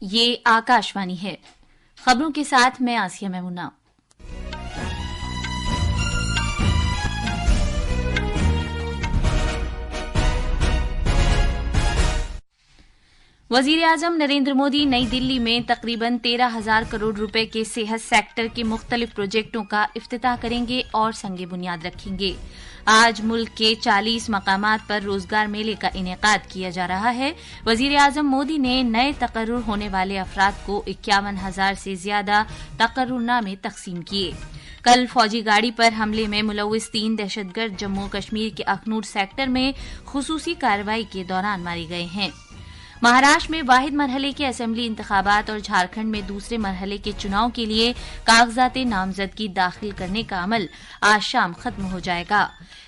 یہ آکاشوانی ہے۔ خبروں کے ساتھ میں آسیہ میمونہ۔ وزیر اعظم نریندر مودی نئی دلی میں تقریباً 13,000 کروڑ روپے کے صحت سیکٹر کے مختلف پروجیکٹوں کا افتتاح کریں گے اور سنگ بنیاد رکھیں گے۔ آج ملک کے 40 مقامات پر روزگار میلے کا انعقاد کیا جا رہا ہے۔ وزیر اعظم مودی نے نئے تقرر ہونے والے افراد کو 51,000 سے زیادہ تقررنامے تقسیم کیے۔ کل فوجی گاڑی پر حملے میں ملوث 3 دہشت گرد جموں کشمیر کے اخنور سیکٹر میں خصوصی کارروائی کے دوران مارے گئے ہیں۔ مہاراشٹر میں واحد مرحلے کے اسمبلی انتخابات اور جھارکھنڈ میں دوسرے مرحلے کے چناؤ کے لیے کاغذات نامزدگی داخل کرنے کا عمل آج شام ختم ہو جائے گا۔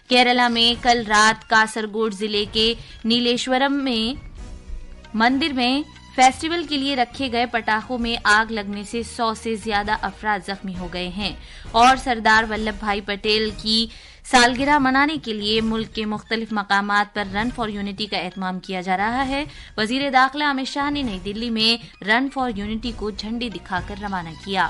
کیرالہ میں کل رات کاسرگوڈ ضلع کے نیلیشورم میں مندر میں فیسٹیول کے لیے رکھے گئے پٹاخوں میں آگ لگنے سے 100 سے زیادہ افراد زخمی ہو گئے ہیں اور سردار ولبھ بھائی پٹیل کی سالگرہ منانے کے لیے ملک کے مختلف مقامات پر رن فار یونٹی کا اہتمام کیا جا رہا ہے۔ وزیر داخلہ امت شاہ نے نئی دلی میں رن فار یونٹی کو جھنڈی دکھا کر روانہ کیا۔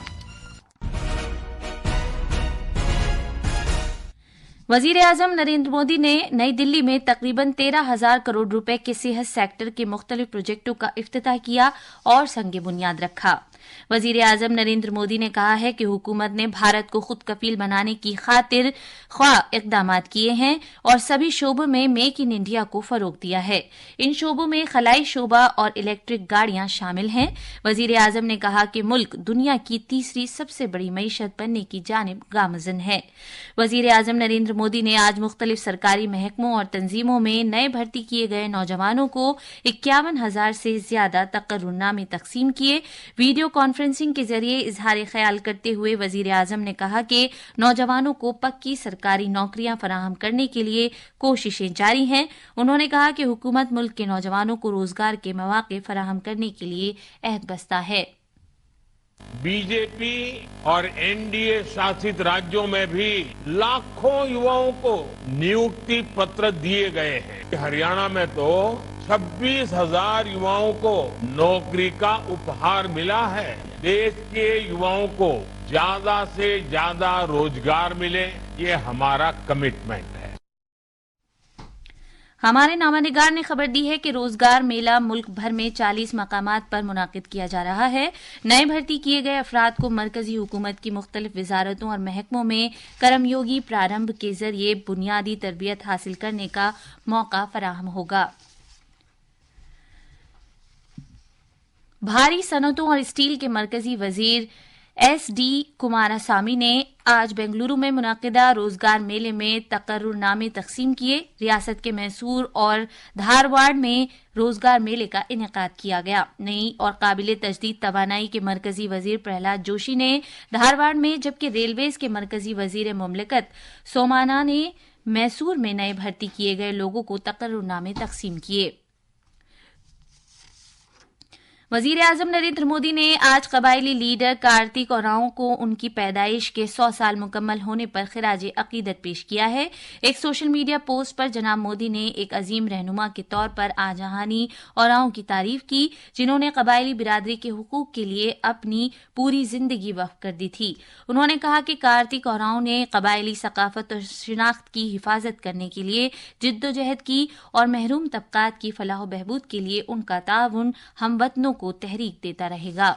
وزیر اعظم نریندر مودی نے نئی دلی میں تقریباً 13,000 کروڑ روپے کے صحت سیکٹر کے مختلف پروجیکٹوں کا افتتاح کیا اور سنگ بنیاد رکھا۔ وزیر اعظم نریندر مودی نے کہا ہے کہ حکومت نے بھارت کو خود کفیل بنانے کی خاطر خواہ اقدامات کیے ہیں اور سبھی شعبوں میں میک ان انڈیا کو فروغ دیا ہے۔ ان شعبوں میں خلائی شعبہ اور الیکٹرک گاڑیاں شامل ہیں۔ وزیر اعظم نے کہا کہ ملک دنیا کی تیسری سب سے بڑی معیشت بننے کی جانب گامزن ہے۔ وزیر اعظم نریندر مودی نے آج مختلف سرکاری محکموں اور تنظیموں میں نئے بھرتی کیے گئے نوجوانوں کو 51,000 سے زیادہ تقررنامے تقسیم کیے۔ ویڈیو کانفرنسنگ کے ذریعے اظہار خیال کرتے ہوئے وزیر اعظم نے کہا کہ نوجوانوں کو پکی سرکاری نوکریاں فراہم کرنے کے لیے کوششیں جاری ہیں۔ انہوں نے کہا کہ حکومت ملک کے نوجوانوں کو روزگار کے مواقع فراہم کرنے کے لیے عہد بستہ ہے۔ بی جے پی اور این ڈی اے شاست راجیوں میں بھی لاکھوں یواؤں کو نیوکتی پتر دیے گئے ہیں۔ ہریانہ میں تو 26,000 یواؤں کو نوکری کا اپہار ملا ہے۔ دیش کے یواؤں کو زیادہ سے زیادہ روزگار ملے، یہ ہمارا کمٹمنٹ ہے۔ ہمارے نامہ نگار نے خبر دی ہے کہ روزگار میلہ ملک بھر میں 40 مقامات پر منعقد کیا جا رہا ہے۔ نئے بھرتی کیے گئے افراد کو مرکزی حکومت کی مختلف وزارتوں اور محکموں میں کرم یوگی پرارمبھ کے ذریعے بنیادی تربیت حاصل کرنے کا موقع فراہم ہوگا۔ بھاری صنعتوں اور اسٹیل کے مرکزی وزیر ایس ڈی کماراسوامی نے آج بنگلورو میں منعقدہ روزگار میلے میں تقررنامے تقسیم کیے۔ ریاست کے میسور اور دھارواڑ میں روزگار میلے کا انعقاد کیا گیا۔ نئی اور قابل تجدید توانائی کے مرکزی وزیر پرہلاد جوشی نے دھارواڑ میں، جبکہ ریلویز کے مرکزی وزیر مملکت سومانا نے میسور میں نئے بھرتی کیے گئے لوگوں کو تقررنامے تقسیم کیے۔ وزیر اعظم نریندر مودی نے آج قبائلی لیڈر کارتک اوراؤں کو ان کی پیدائش کے 100 سال مکمل ہونے پر خراج عقیدت پیش کیا ہے۔ ایک سوشل میڈیا پوسٹ پر جناب مودی نے ایک عظیم رہنما کے طور پر آجہانی اوراؤں کی تعریف کی، جنہوں نے قبائلی برادری کے حقوق کے لیے اپنی پوری زندگی وقف کر دی تھی۔ انہوں نے کہا کہ کارتک اوراؤں نے قبائلی ثقافت اور شناخت کی حفاظت کرنے کے لیے جدوجہد کی اور محروم طبقات کی فلاح و بہبود کے لیے ان کا تعاون ہم وطنوں کو تحریک دیتا رہے گا۔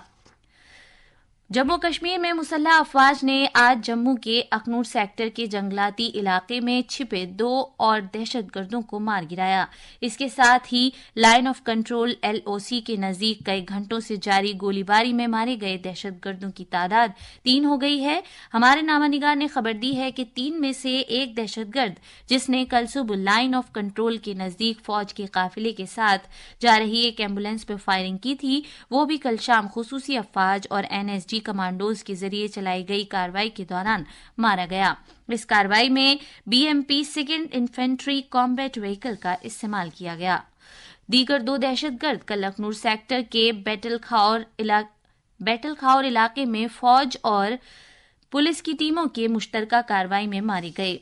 جموں کشمیر میں مسلح افواج نے آج جموں کے اخنور سیکٹر کے جنگلاتی علاقے میں چھپے 2 اور دہشت گردوں کو مار گرایا۔ اس کے ساتھ ہی لائن آف کنٹرول LOC کے نزدیک کئی گھنٹوں سے جاری گولی باری میں مارے گئے دہشت گردوں کی تعداد 3 ہو گئی ہے۔ ہمارے نامہ نگار نے خبر دی ہے کہ 3 میں سے ایک دہشت گرد، جس نے کل صبح لائن آف کنٹرول کے نزدیک فوج کے قافلے کے ساتھ جا رہی ایک ایمبولینس پر فائرنگ کی تھی، وہ بھی کل شام خصوصی افواج اور NSG کمانڈوز کے ذریعے چلائی گئی کارروائی کے دوران مارا گیا۔ اس کارروائی میں BMP 2nd infantry combat vehicle کا استعمال کیا گیا۔ دیگر 2 دہشت گرد کل اخنور سیکٹر کے بیٹل خاور علاقے میں فوج اور پولیس کی ٹیموں کے مشترکہ کارروائی میں مارے گئے۔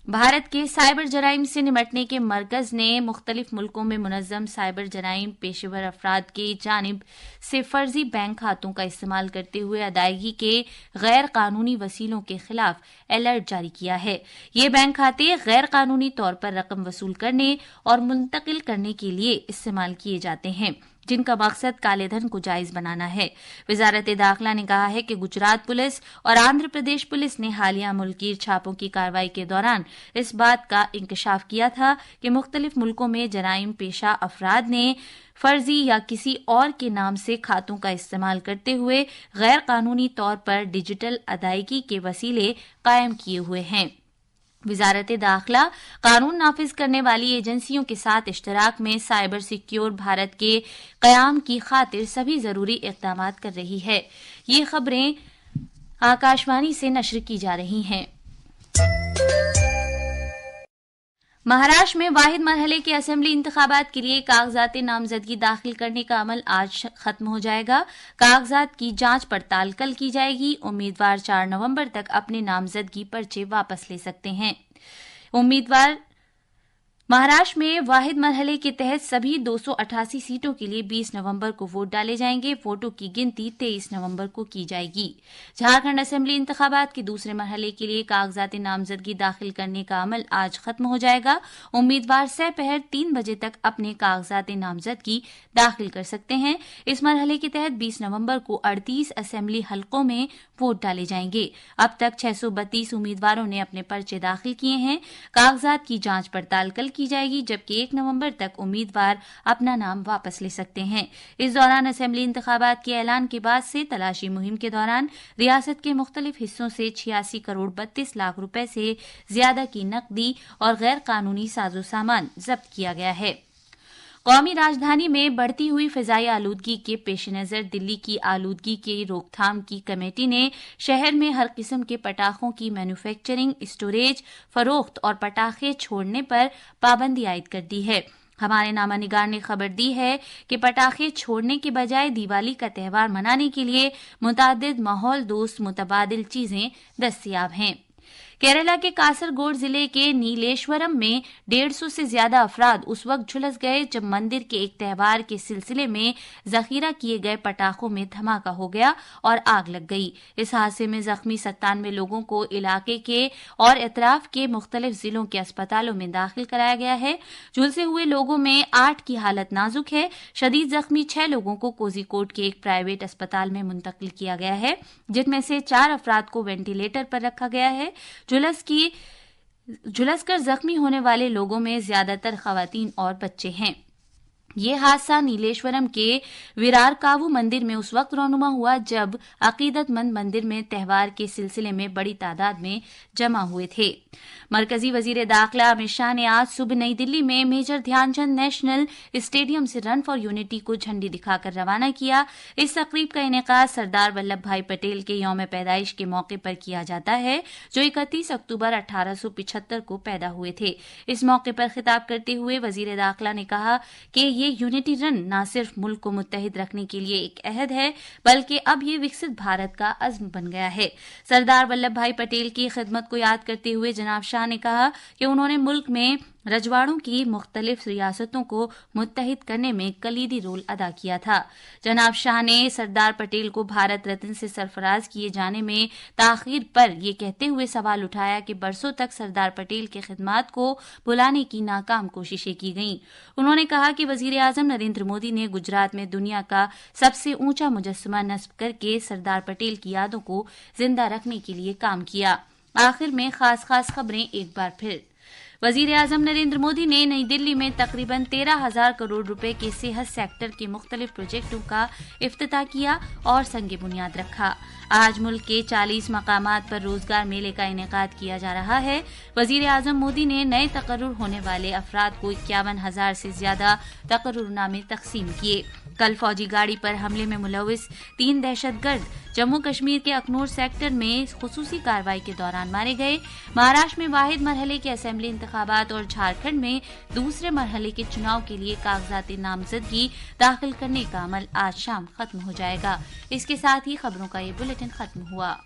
भारत के साइबर जराइम से निपटने के मरकज ने मुख्तलिफ मुल्कों में मुनज़्ज़म साइबर जराइम पेशेवर अफराद की जानिब से फर्जी बैंक खातों का इस्तेमाल करते हुए अदायगी के गैर कानूनी वसीलों के खिलाफ अलर्ट जारी किया है। ये बैंक खाते गैर कानूनी तौर पर रकम वसूल करने और मुंतकिल करने के लिए इस्तेमाल किए जाते हैं, जिनका मकसद काले धन को जायज बनाना है। वजारत दाखिला ने कहा है कि गुजरात पुलिस और आंध्र प्रदेश पुलिस ने हालिया मुल्की छापों की कार्रवाई के दौरान इस बात का इंकशाफ किया था कि मुख्तलिफ मुल्कों में जराइम पेशा अफराद ने फर्जी या किसी और के नाम से खातों का इस्तेमाल करते हुए गैर कानूनी तौर पर डिजिटल अदायगी के वसीले कायम किए हुए हैं। वजारत दाखिला कानून नाफिज करने वाली एजेंसियों के साथ इश्तराक में साइबर सिक्योर भारत के कयाम की खातिर सभी जरूरी इक़दाम कर रही है। ये खबरें आकाशवाणी से नश्र की जा रही हैं। महाराष्ट्र में वाहिद मरहले के असेंबली इंतखाबात के लिए कागजात नामजदगी दाखिल करने का अमल आज खत्म हो जाएगा। कागजात की जांच पड़ताल कल की जाएगी। उम्मीदवार 4 नवंबर तक अपने नामजदगी पर्चे वापस ले सकते हैं। उम्मीदवार महाराष्ट्र में वाहिद मरहले के तहत सभी 288 सीटों के लिए 20 नवंबर को वोट डाले जाएंगे। वोटों की गिनती 23 नवंबर को की जाएगी। झारखंड असेंबली इंतखाबात के दूसरे मरहले के लिए कागजात नामजदगी दाखिल करने का अमल आज खत्म हो जाएगा। उम्मीदवार सपहर 3 बजे तक अपने कागजात नामजदगी दाखिल कर सकते हैं। इस मरहले के तहत 20 नवंबर को 38 असेंबली हलकों में वोट डाले जाएंगे। अब तक 632 उम्मीदवारों ने अपने पर्चे दाखिल किए हैं। कागजात की जांच पड़ताल कल की जाएगी, जबकि 1 नवंबर तक उम्मीदवार अपना नाम वापस ले सकते हैं। इस दौरान असेंबली इंतखाबात के ऐलान के बाद से तलाशी मुहिम के दौरान रियासत के मुख्तलिफ हिस्सों से 86 करोड़ 32 लाख रुपए से ज्यादा की नकदी और गैर कानूनी साजो सामान जब्त किया गया है। कौमी राजधानी में बढ़ती हुई फिजाई आलूदगी के पेश नजर दिल्ली की आलूदगी की रोकथाम की कमेटी ने शहर में हर किस्म के पटाखों की मैन्युफैक्चरिंग, स्टोरेज, फरोख्त और पटाखे छोड़ने पर पाबंदी आयद कर दी है। हमारे नामानिगार ने खबर दी है कि पटाखे छोड़ने के बजाय दिवाली का त्यौहार मनाने के लिए मुतादिद माहौल दोस्त मुतबादिल चीजें दस्तयाब हैं। केरला के कासरगोड जिले के नीलेश्वरम में 150 से ज्यादा अफराद उस वक्त झुलस गए जब मंदिर के एक त्यौहार के सिलसिले में जखीरा किए गए पटाखों में धमाका हो गया और आग लग गई। इस हादसे में जख्मी 97 लोगों को इलाके के और इतराफ के मुख्तलिफ जिलों के अस्पतालों में दाखिल कराया गया है। झुलसे हुए लोगों में 8 की हालत नाजुक है। शदीद जख्मी 6 लोगों को कोझिकोड के एक प्राइवेट अस्पताल में मुंतकिल किया गया है, जिनमें से 4 अफराद को वेंटिलेटर पर रखा गया है। झुलसकर जख्मी होने वाले लोगों में ज्यादातर खवातीन और बच्चे हैं। ये हादसा नीलेश्वरम के विरारकावु मंदिर में उस वक्त रौनुमा हुआ जब अकीदतमंद मंदिर में त्यौहार के सिलसिले में बड़ी तादाद में जमा हुए थे। मरकजी वजीर दाखिला अमित शाह ने आज सुबह नई दिल्ली में मेजर ध्यानचंद नेशनल स्टेडियम से रन फॉर यूनिटी को झंडी दिखाकर रवाना किया। इस तकरीब का इनेकाद सरदार वल्लभ भाई पटेल के यौम पैदाइश के मौके पर किया जाता है, जो 31 अक्टूबर 1875 को पैदा हुए थे। इस मौके पर खिताब करते हुए वजीर दाखिला ने कहा कि ये यूनिटी रन न सिर्फ मुल्क को मुत्तहिद रखने के लिए एक अहद है, बल्कि अब ये विकसित भारत का अज़्म बन गया है। सरदार वल्लभ भाई पटेल की खिदमत को याद करते हुए जनाब शाह ने कहा कि उन्होंने मुल्क में रजवाड़ों की मुख्तलिफ रियासतों को मुत्तहिद करने में कलीदी रोल अदा किया था। जनाब शाह ने सरदार पटेल को भारत रत्न से सरफराज किए जाने में ताखीर पर यह कहते हुए सवाल उठाया कि बरसों तक सरदार पटेल की खिदमात को बुलाने की नाकाम कोशिशें की गईं। उन्होंने कहा कि वजीर आजम नरेंद्र मोदी ने गुजरात में दुनिया का सबसे ऊंचा मुजस्समा नस्ब करके सरदार पटेल की यादों को जिंदा रखने के लिए काम किया। आखिर में खास खबरें एक बार फिर। वजीर आजम नरेंद्र मोदी ने नई दिल्ली में तकरीबन 13,000 करोड़ रुपए के सेहत सेक्टर के मुख्तलिफ प्रोजेक्टों का इफ्तिताह किया और संगे बुनियाद रखा। आज मुल्क के 40 मकामात पर रोजगार मेले का इनेकाद किया जा रहा है। वजीर आजम मोदी ने नए तकर्रुर होने वाले अफराद को 51,000 से ज्यादा तकर्रुरनामे तकसीम किए। कल फौजी गाड़ी पर हमले में मुलविस 3 दहशतगर्द जम्मू कश्मीर के अखनूर सेक्टर में खुसूसी कार्रवाई के दौरान मारे गए। महाराष्ट्र में वाहिद मरहले के असेंबली इंतखाबात और झारखंड में दूसरे मरहले के चुनाव के लिए कागजात नामजदगी दाखिल करने का अमल आज शाम खत्म हो जाएगा। इसके साथ ही खबरों का ये बुलेटिन खत्म हुआ।